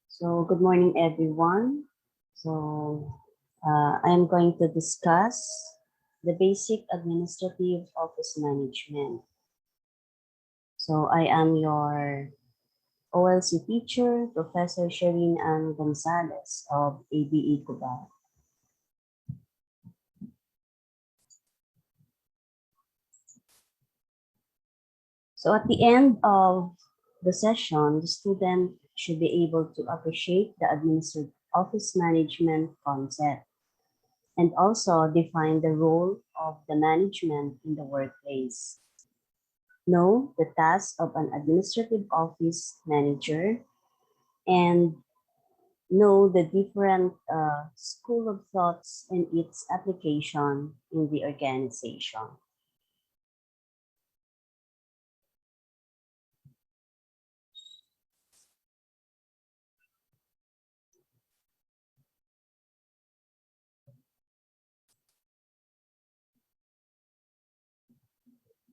So good morning, everyone. So I am going to discuss the basic administrative office management. So I am your OLC teacher, Professor Shireen Ann Gonzales of ABE Cubao. So at the end of the session, the student should be able to appreciate the administrative office management concept and also define the role of the management in the workplace. Know the task of an administrative office manager and know the different school of thoughts and its application in the organization.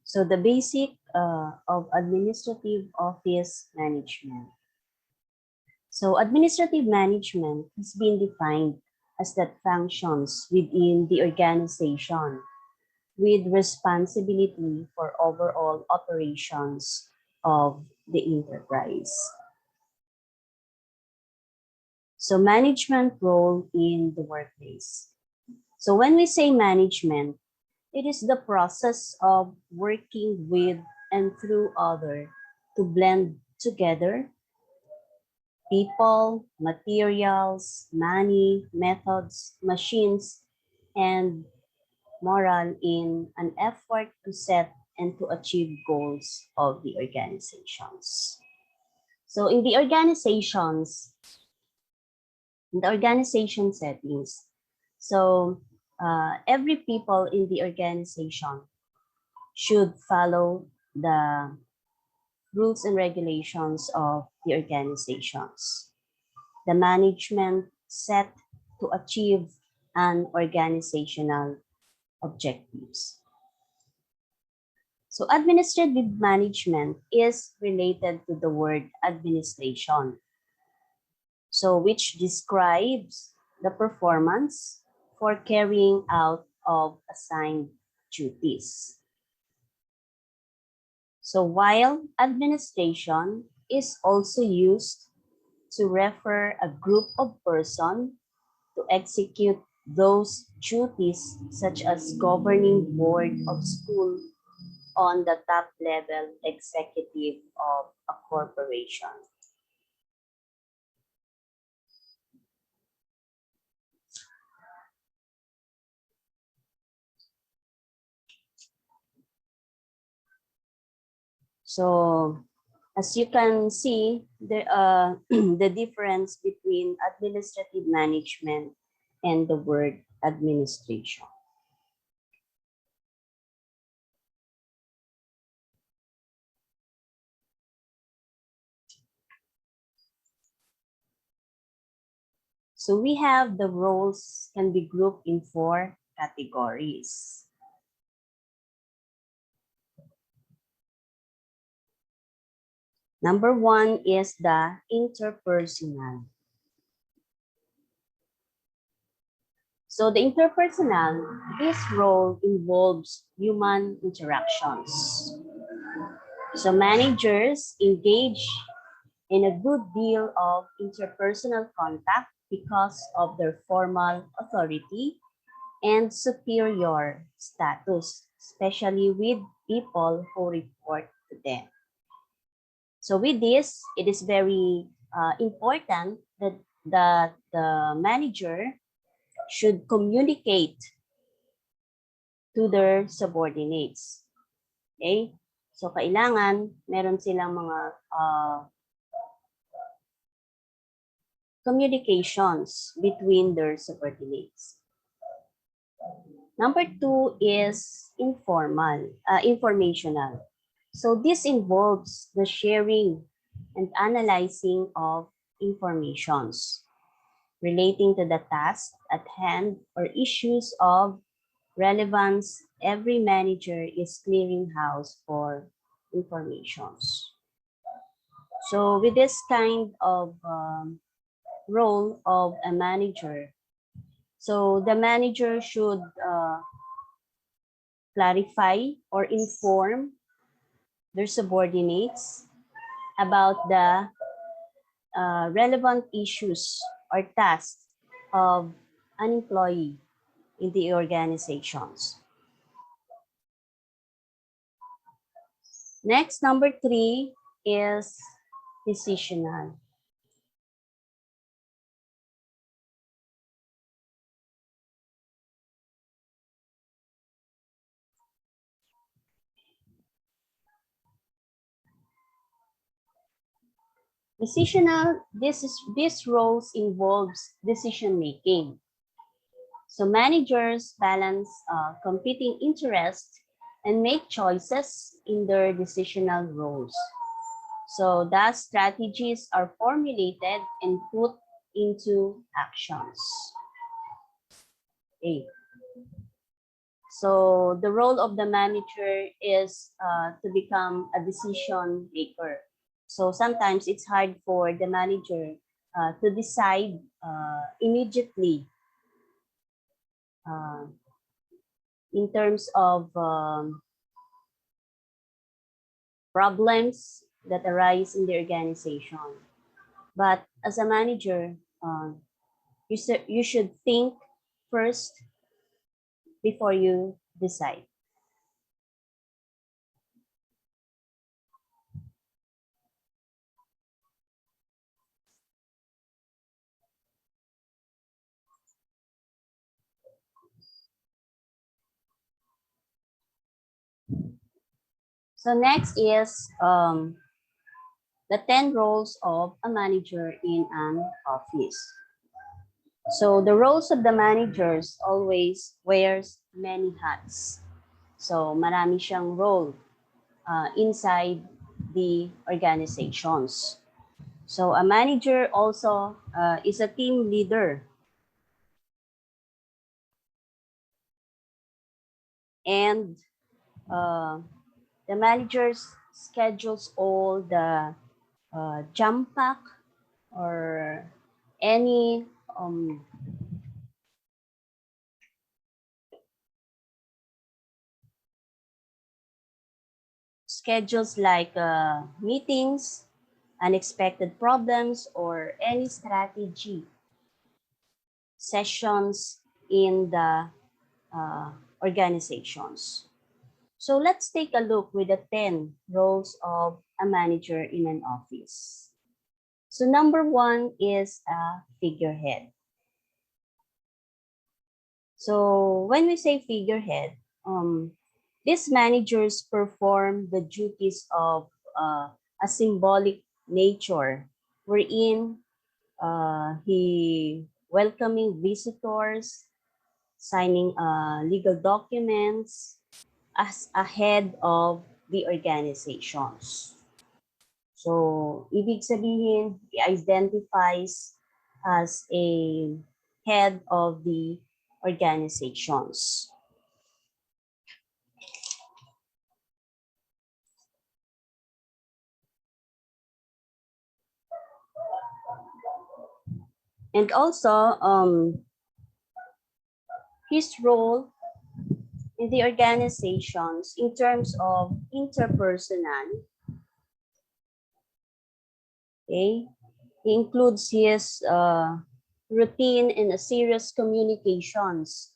So the basic of administrative office management. So administrative management has been defined as that functions within the organization with responsibility for overall operations of the enterprise. So management role in the workplace. So when we say management, it is the process of working with and through other to blend together people, materials, money, methods, machines, and moral in an effort to set and to achieve goals of the organizations. So in the organization settings, so every people in the organization should follow the rules and regulations of the organizations. The management set to achieve an organizational objectives. So administrative management is related to the word administration. So which describes the performance for carrying out of assigned duties. So while administration is also used to refer a group of persons to execute those duties such as governing board of school on the top level executive of a corporation. So as you can see, the difference between administrative management and the word administration. So we have the roles can be grouped in 4 categories. Number 1 is the interpersonal. So the interpersonal, this role involves human interactions. So managers engage in a good deal of interpersonal contact because of their formal authority and superior status, especially with people who report to them. So with this, it is very important that the manager should communicate to their subordinates. Okay? So kailangan meron silang mga communications between their subordinates. Number 2 is informational. So this involves the sharing and analyzing of informations relating to the task at hand or issues of relevance. Every manager is clearing house for informations. So with this kind of role of a manager, so the manager should clarify or inform their subordinates about the relevant issues or tasks of an employee in the organizations. Next, number 3 is decisional. This roles involves decision making. So managers balance competing interests and make choices in their decisional roles. So thus strategies are formulated and put into actions. Okay. So the role of the manager is to become a decision maker. So sometimes it's hard for the manager to decide immediately uh, in terms of problems that arise in the organization. But as a manager, you should think first before you decide. So next is the 10 roles of a manager in an office. So the roles of the managers always wears many hats. So marami siyang role inside the organizations. So a manager also is a team leader, and the managers schedules all the jump pack or any schedules like meetings, unexpected problems, or any strategy sessions in the organizations. So let's take a look with the 10 roles of a manager in an office. So number 1 is a figurehead. So when we say figurehead, these managers perform the duties of a symbolic nature, wherein he welcoming visitors, signing legal documents as a head of the organizations. So, ibig sabihin, he identifies as a head of the organizations. And also, his role in the organizations in terms of interpersonal, okay, he includes his routine and a serious communications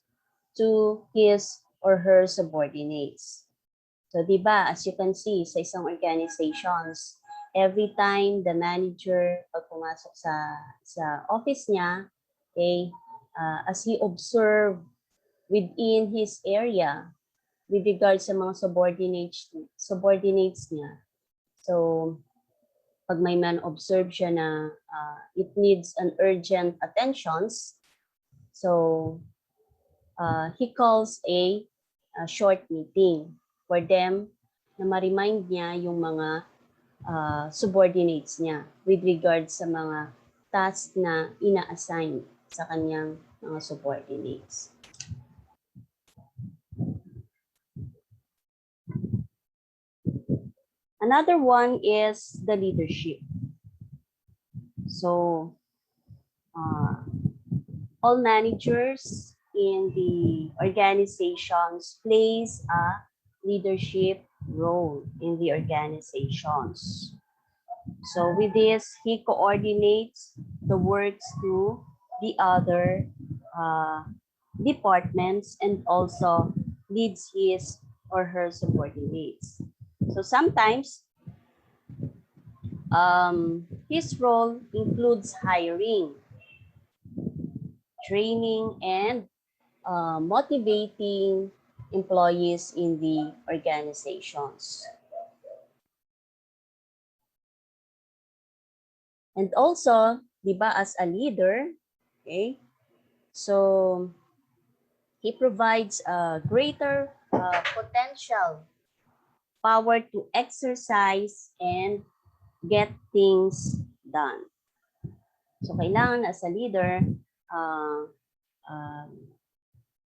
to his or her subordinates. So, di ba, as you can see, sa isang organizations, every time the manager pag pumasok sa office niya, okay, as he observe within his area with regards sa mga subordinates niya. So, pag may man observe siya na it needs an urgent attentions, so he calls a short meeting for them na ma-remind niya yung mga subordinates niya with regards sa mga tasks na ina-assign sa kanyang mga subordinates. Another one is the leadership. So all managers in the organizations plays a leadership role in the organizations. So with this, he coordinates the works to the other departments and also leads his or her subordinates. So sometimes his role includes hiring, training, and motivating employees in the organizations. And also, di ba, as a leader, okay, so he provides a greater potential power to exercise and get things done. So kailangan as a leader, uh, um,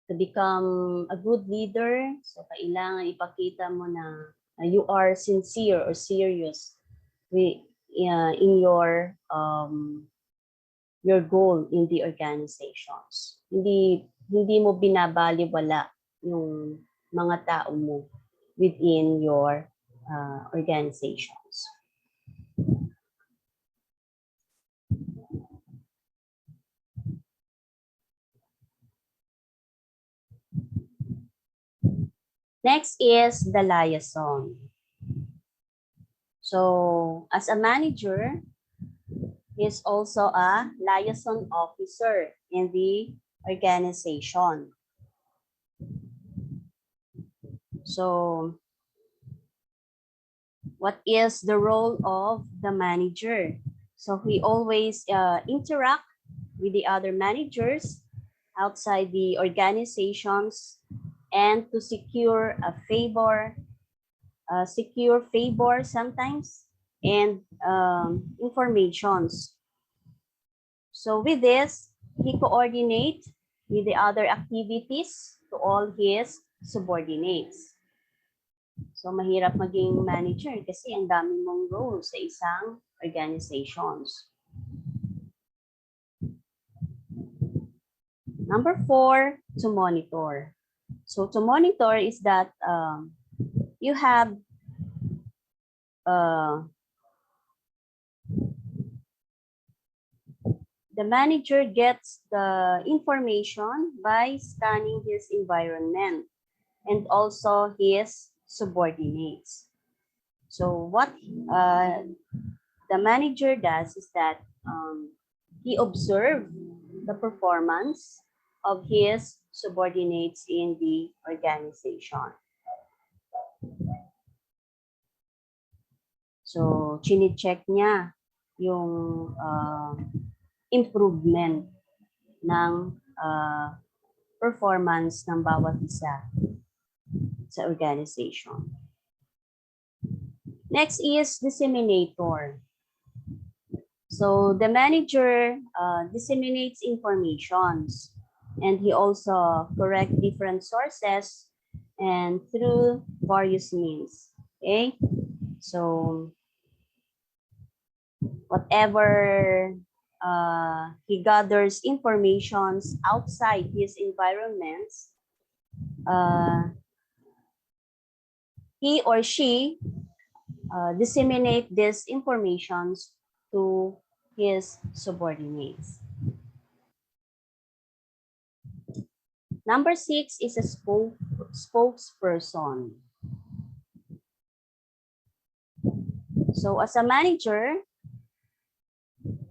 to become a good leader, so kailangan ipakita mo na you are sincere or serious with, in your goal in the organizations. Hindi mo binabaliwala yung mga tao mo within your organizations. Next is the liaison. So, as a manager, he is also a liaison officer in the organization. So, what is the role of the manager? So, he always interact with the other managers outside the organizations and to secure a favor sometimes and informations. So with this, he coordinates with the other activities to all his subordinates. So mahirap maging manager kasi ang dami mong roles sa isang organizations. Number 4, to monitor. So to monitor is that you have the manager gets the information by scanning his environment and also his subordinates. So what the manager does is that he observes the performance of his subordinates in the organization. So, chine-check niya yung improvement ng performance ng bawat isa sa organization. Next is disseminator. So the manager disseminates informations and he also corrects different sources and through various means. Okay, so whatever he gathers informations outside his environments, he or she disseminate these informations to his subordinates. Number 6 is a spokesperson. So as a manager,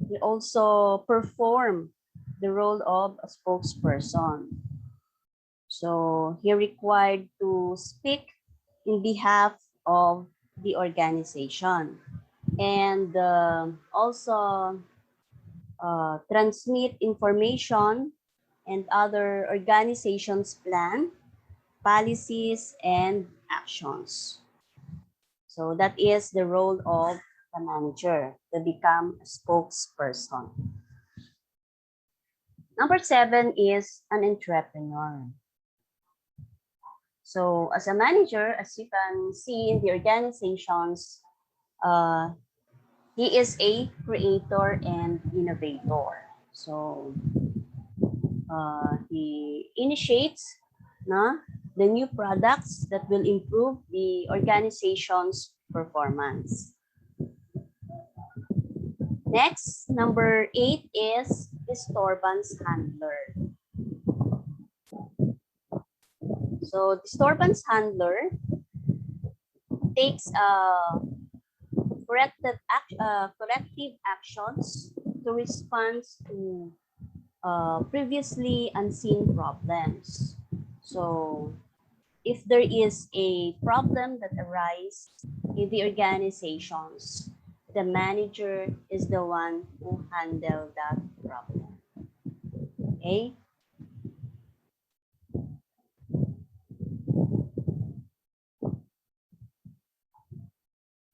he also perform the role of a spokesperson. So he required to speak in behalf of the organization and also transmit information and other organizations' plan, policies, and actions. So that is the role of the manager, to become a spokesperson. Number 7 is an entrepreneur. So as a manager, as you can see in the organizations, He is a creator and innovator. So he initiates no, the new products that will improve the organization's performance. Next, number 8 is Disturbance Handler. So Disturbance Handler takes corrective actions to respond to previously unseen problems. So if there is a problem that arises in the organizations, the manager is the one who handle that problem. Okay.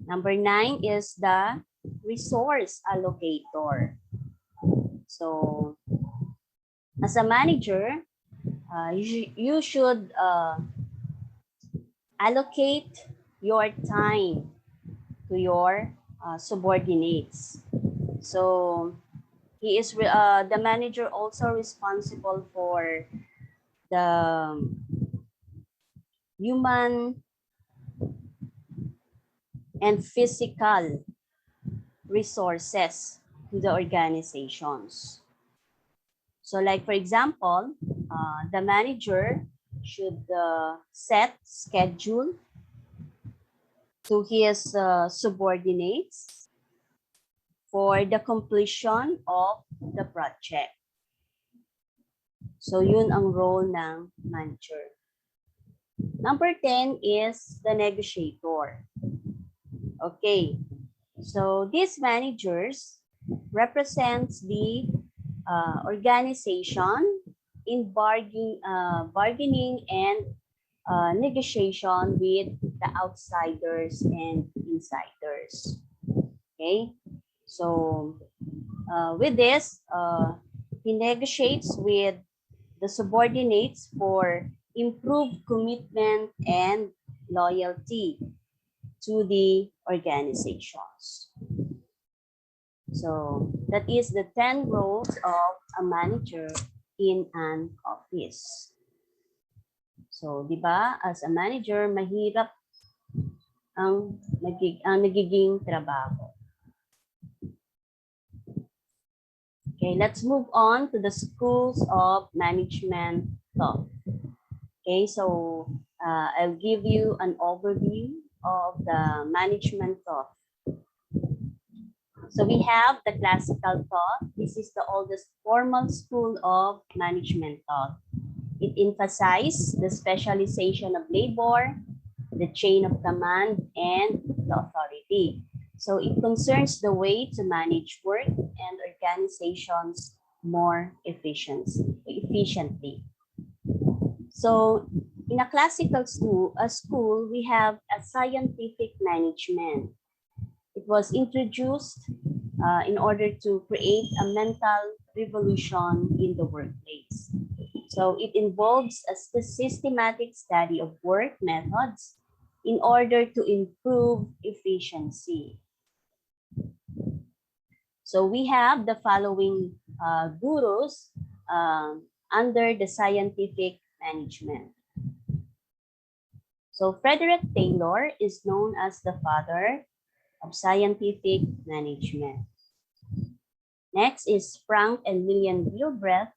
Number 9 is the resource allocator. So as a manager, you should allocate your time to your subordinates. So the manager also responsible for the human and physical resources to the organizations. So like for example, the manager should set schedule to his subordinates for the completion of the project. So yun ang role ng manager. Number 10 is the negotiator. Okay, so these managers represents the organization in bargaining and negotiation with the outsiders and insiders. Okay, so with this, he negotiates with the subordinates for improved commitment and loyalty to the organizations. So that is the 10 roles of a manager in an office. So, di ba, as a manager, mahirap ang nagiging trabaho. Okay, let's move on to the schools of management thought. Okay, so I'll give you an overview of the management thought. So we have the classical thought. This is the oldest formal school of management thought. It emphasizes the specialization of labor, the chain of command, and the authority. So it concerns the way to manage work and organizations more efficiently. So in a classical school, we have a scientific management. It was introduced in order to create a mental revolution in the workplace. So it involves a systematic study of work methods in order to improve efficiency. So we have the following gurus under the scientific management. So Frederick Taylor is known as the father of scientific management. Next is Frank and Lillian Gilbreth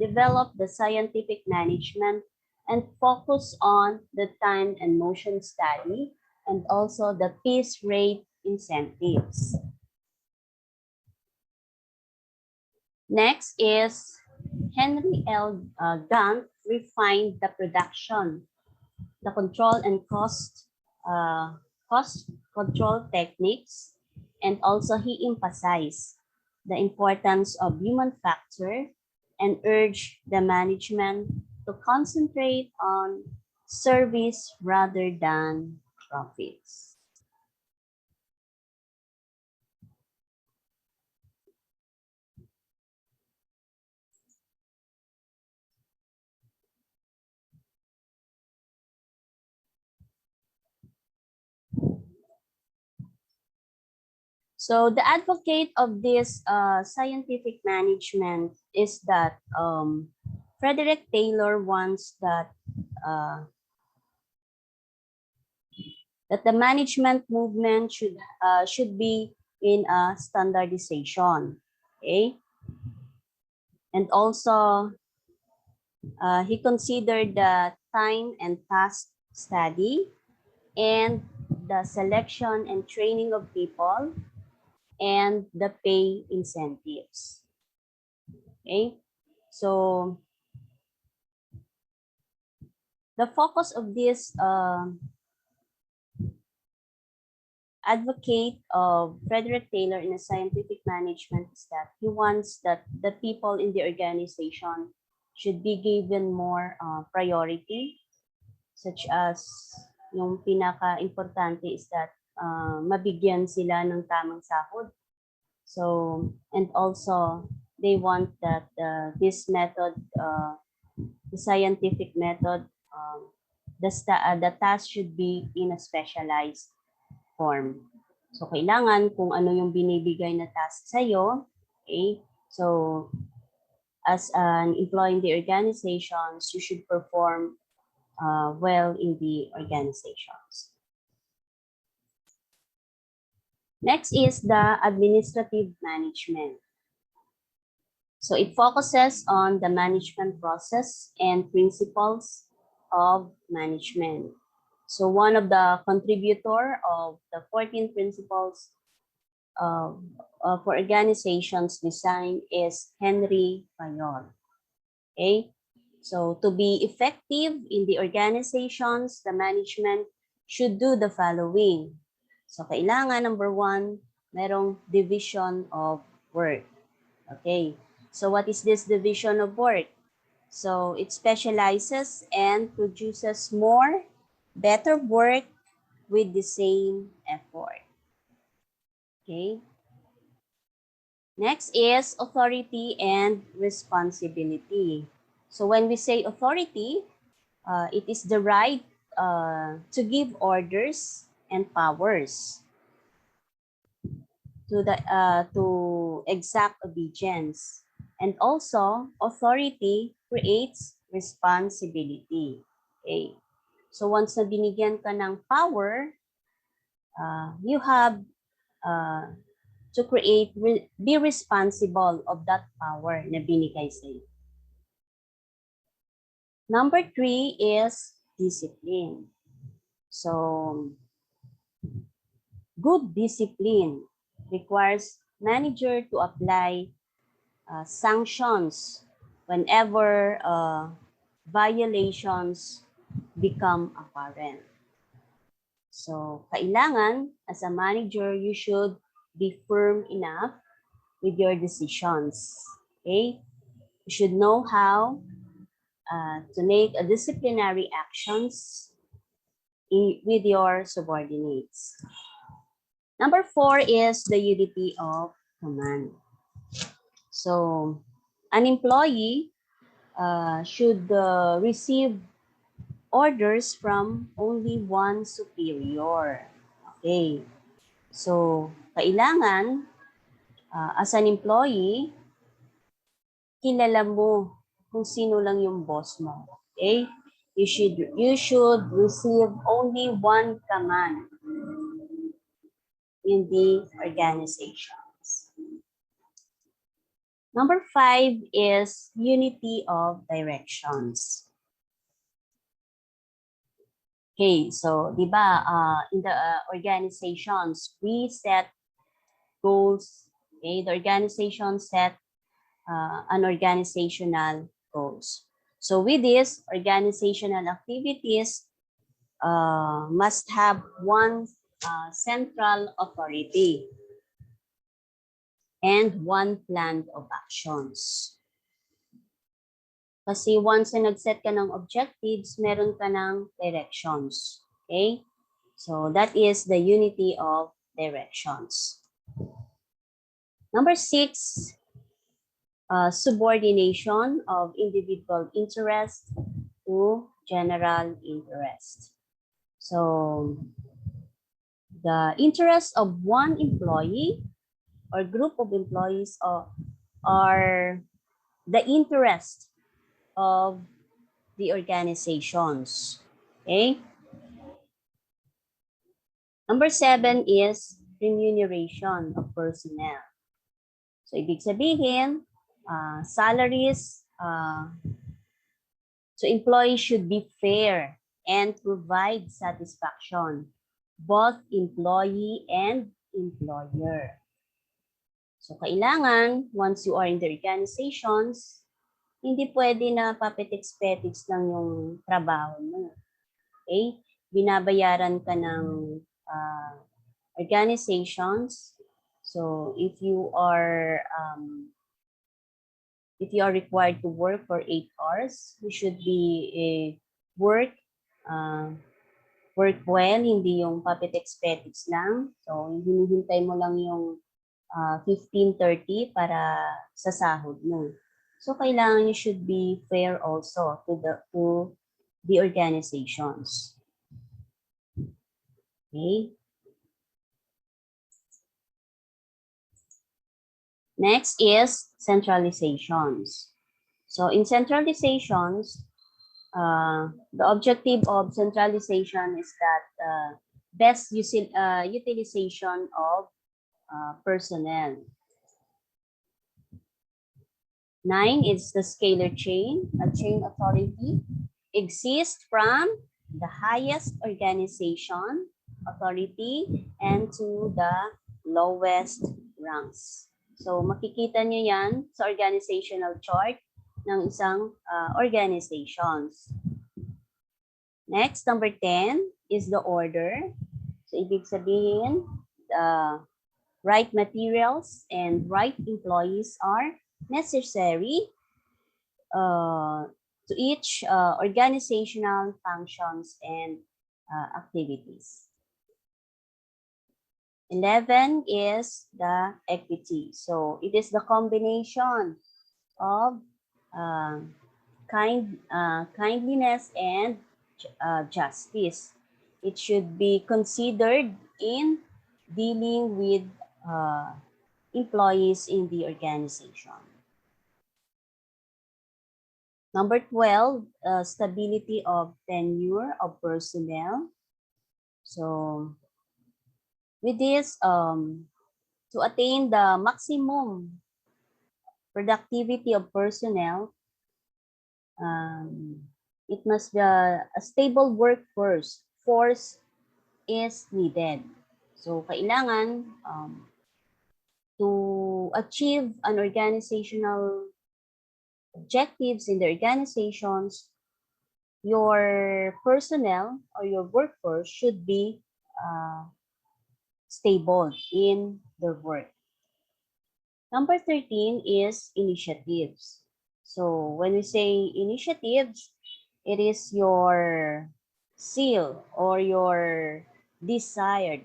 developed the scientific management and focus on the time and motion study and also the piece rate incentives. Next is Henry L. Gantt refined the production, the control and cost control techniques, and also he emphasized the importance of human factor and urged the management to concentrate on service rather than profits. So the advocate of this scientific management is that Frederick Taylor wants uh, that the management movement should be in a standardization, okay? And also, he considered the time and task study and the selection and training of people and the pay incentives, okay? So the focus of this advocate of Frederick Taylor in a scientific management is that he wants that the people in the organization should be given more priority, such as yung pinaka-importante is that mabigyan sila ng tamang sahod. So, and also they want that this method, the scientific method, the task should be in a specialized form. So, kailangan kung ano yung binibigay na task sa'yo, okay? So, as an employee in the organizations, you should perform well in the organizations. Next is the administrative management. So, it focuses on the management process and principles of management. So one of the contributor of the 14 principles for organizations design is Henry Fayol. Okay, so to be effective in the organizations, the management should do the following. So kailangan, number one, merong division of work. Okay, so what is this division of work? So it specializes and produces more, better work with the same effort. Okay. Next is authority and responsibility. So when we say authority, it is the right to give orders and powers to exact obedience. And also, authority creates responsibility. Okay. So once na binigyan ka ng power, you have to be responsible of that power na binigay sa iyo. Number 3 is discipline. So, good discipline requires manager to apply sanctions whenever violations become apparent. So, kailangan, as a manager, you should be firm enough with your decisions. Okay? You should know how to make a disciplinary actions with your subordinates. Number 4 is the unity of command. So, an employee should receive orders from only one superior. Okay. So, kailangan, as an employee, kilala mo kung sino lang yung boss mo. Okay? You should receive only one command in the organizations. Number 5 is unity of directions. Okay, so di ba in the organizations, we set goals. Okay, the organization set an organizational goals. So with this, organizational activities must have one central authority and one plan of actions. Kasi once na nag-set ka ng objectives, meron ka ng directions. Okay? So that is the unity of directions. Number 6, subordination of individual interest to general interest. So the interest of one employee or group of employees are the interest of the organizations. Okay? Number 7 is remuneration of personnel. So, ibig sabihin, salaries to employees should be fair and provide satisfaction, both employee and employer. So, kailangan, once you are in the organizations, hindi pwede na papetiks-petiks lang yung trabaho mo. Okay? Binabayaran ka ng organizations. So, if you are required to work for 8 hours, you should be work uh, work well, hindi yung papetiks-petiks lang. So, hinihintay mo lang yung 15:30 para sa sahod mo. So, kailangan you should be fair also to the organizations. Okay? Next is centralizations. So, in centralizations, the objective of centralization is that best utilization of personnel. 9 is the scalar chain. A chain authority exists from the highest organization authority and to the lowest ranks. So makikita nyo yan sa organizational chart ng isang organizations. Next, number 10 is the order. So ibig sabihin, the right materials and right employees are necessary to each organizational functions and activities. 11 is the equity. So it is the combination of kindliness and justice. It should be considered in dealing with employees in the organization. Number 12, stability of tenure of personnel. So with this, to attain the maximum productivity of personnel, it must be a stable workforce is needed. So kailangan to achieve an organizational objectives in the organizations, your personnel or your workforce should be stable in their work. Number 13 is initiatives. So when we say initiatives, it is your zeal or your desire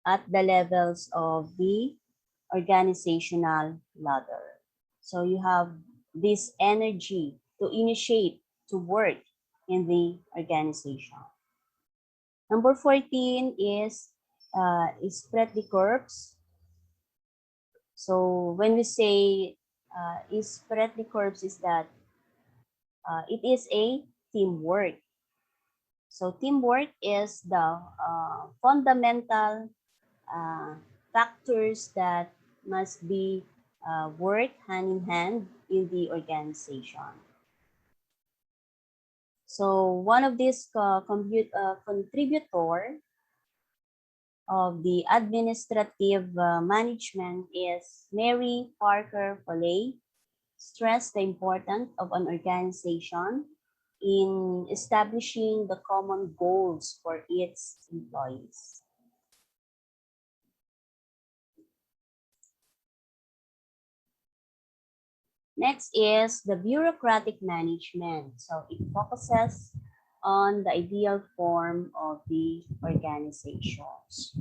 at the levels of the organizational ladder. So you have this energy to initiate, to work in the organization. Number 14 is spread the corps. So when we say spread the corps is that it is a teamwork. So teamwork is the fundamental factors that must be work hand in hand in the organization. So one of these contributor of the administrative management is Mary Parker Foley, stressed the importance of an organization in establishing the common goals for its employees. Next is the bureaucratic management. So it focuses on the ideal form of the organizations.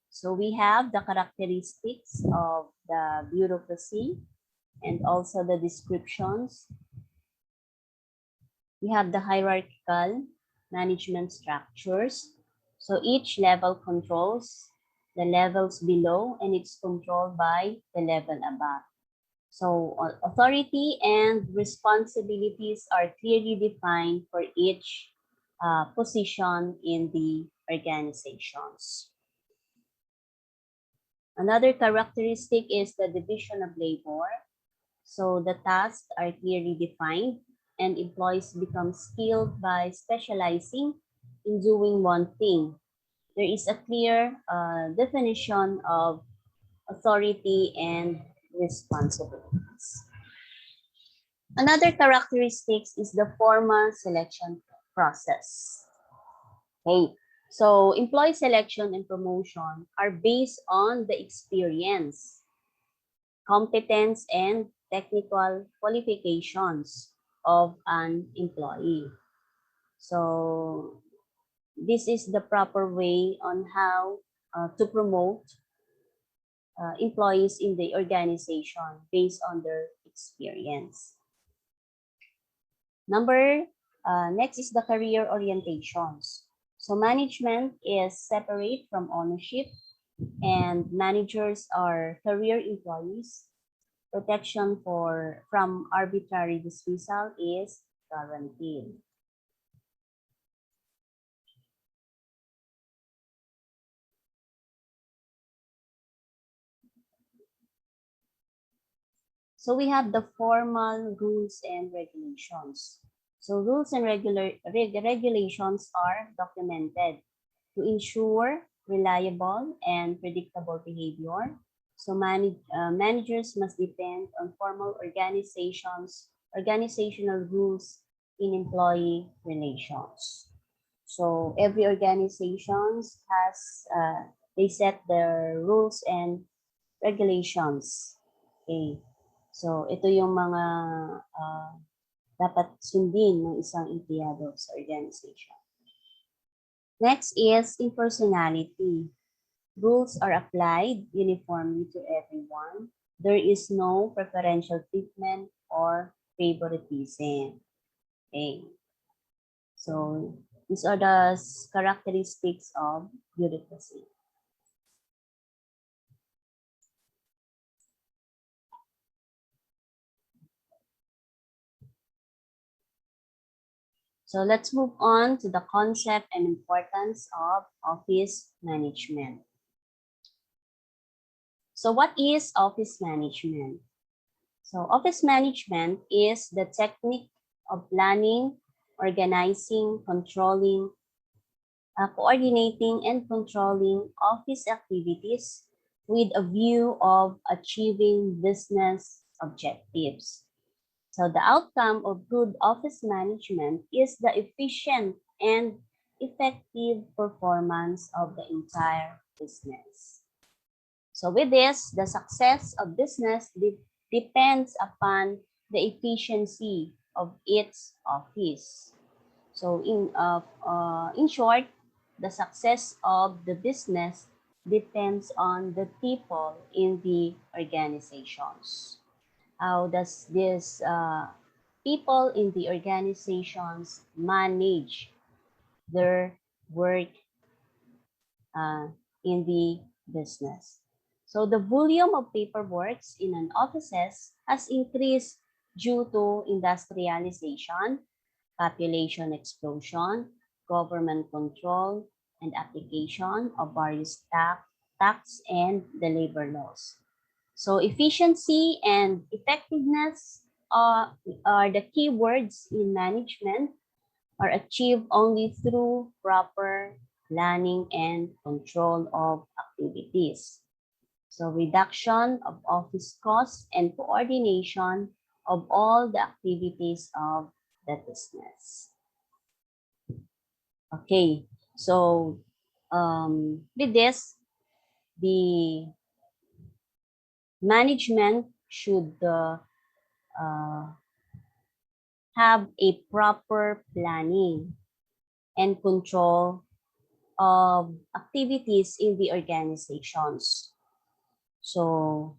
So we have the characteristics of the bureaucracy and also the descriptions. We have the hierarchical management structures. So each level controls the levels below and it's controlled by the level above. So authority and responsibilities are clearly defined for each position in the organizations. Another characteristic is the division of labor. So the tasks are clearly defined and employees become skilled by specializing in doing one thing. There is a clear definition of authority and responsibilities. Another characteristic is the formal selection process. Okay, so employee selection and promotion are based on the experience, competence, and technical qualifications of an employee. So this is the proper way on how to promote employees in the organization based on their experience. Next is the career orientations. So management is separate from ownership and managers are career employees. Protection from arbitrary dismissal is guaranteed. So we have the formal rules and regulations. So rules and regulations are documented to ensure reliable and predictable behavior. So managers must depend on formal organizational rules in employee relations. So every organization they set their rules and regulations. Okay. So ito yung mga dapat sundin ng isang empleyado sa organization. Next is impersonality. Rules are applied uniformly to everyone. There is no preferential treatment or favoritism. Okay. So these are the characteristics of bureaucracy. So let's move on to the concept and importance of office management. So what is office management? So office management is the technique of planning, organizing, coordinating and controlling office activities with a view of achieving business objectives. So the outcome of good office management is the efficient and effective performance of the entire business. So with this, the success of business depends upon the efficiency of its office. So in short, the success of the business depends on the people in the organizations. How does this people in the organizations manage their work in the business? So the volume of paperwork in an offices has increased due to industrialization, population explosion, government control, and application of various tax and the labor laws. So efficiency and effectiveness are the key words in management are achieved only through proper planning and control of activities. So reduction of office costs and coordination of all the activities of the business. Okay, so with this, the management should have a proper planning and control of activities in the organizations. So